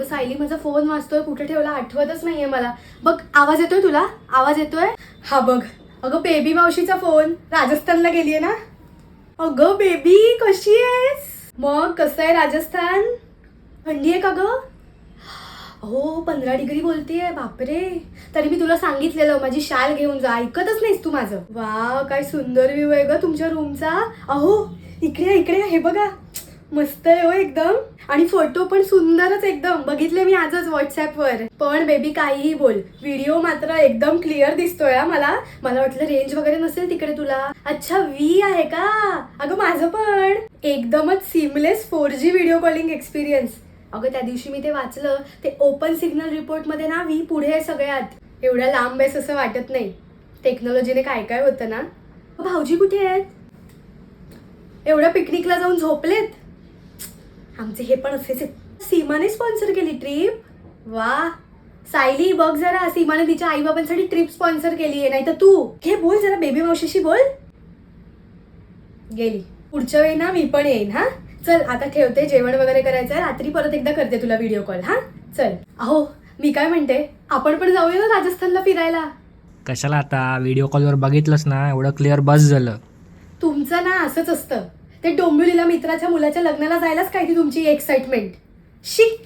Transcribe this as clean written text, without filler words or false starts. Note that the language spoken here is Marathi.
सायली माझा फोन वाजतोय, कुठे ठेवला आठवतच नाहीये मला. बघ आवाज येतोय तुला? आवाज येतोय? हा बघ. अगं बेबी मावशीचा फोन. राजस्थानला गेलीये ना? अगं बेबी कशी आहेस? मग कसं आहे राजस्थान? थंडी आहे का ग? हो 15 डिग्री बोलतीये, बापरे. तरी मी तुला सांगितलेलं माझी शाल घेऊन जा, ऐकतच नाहीस तू माझं. वा काय सुंदर व्ह्यू आहे ग तुमच्या रूमचा. अहो इकडे इकडे हे बघा, मस्त आहे हो एकदम. आणि फोटो पण सुंदरच एकदम, बघितले मी आजच व्हॉट्सअपवर. पण बेबी काहीही बोल, व्हिडिओ मात्र एकदम क्लिअर दिसतोय हा मला. मला वाटलं रेंज वगैरे नसेल तिकडे तुला. अच्छा वी आहे का? अगं माझं पण एकदमच seamless 4G video calling experience. अगं त्या दिवशी मी ते वाचलं, ते ओपन सिग्नल रिपोर्ट मध्ये ना वी पुढे आहे सगळ्यात. एवढ्या लांब आहेस असं वाटत नाही. टेक्नॉलॉजीने काय काय होतं ना. भाऊजी कुठे आहेत? एवढ्या पिकनिकला जाऊन झोपलेत. आमचे हे पण असेच. सीमाने स्पॉन्सर केली ट्रिप. वा सायली बघ जरा, सीमाने तिच्या आई बाबांसाठी ट्रिप स्पॉन्सर केली आहे. नाही तर तू घे, बोल जरा बेबी मावशीशी बोल. गेली. पुढच्या वेळी ना मी पण येईन. हा चल आता ठेवते, जेवण वगैरे करायचंय. रात्री परत एकदा करते तुला व्हिडिओ कॉल. हा चल. अहो मी काय म्हणते, आपण पण जाऊया ना राजस्थानला फिरायला. कशाला आता, व्हिडिओ कॉलवर बघितलंस ना, एवढं क्लिअर बस झालं. तुमचं ना असंच असतं. ते डोंबिवलीला मित्राच्या मुलाच्या लग्नाला जायलाच काय ती तुमची एक्साइटमेंट. शी.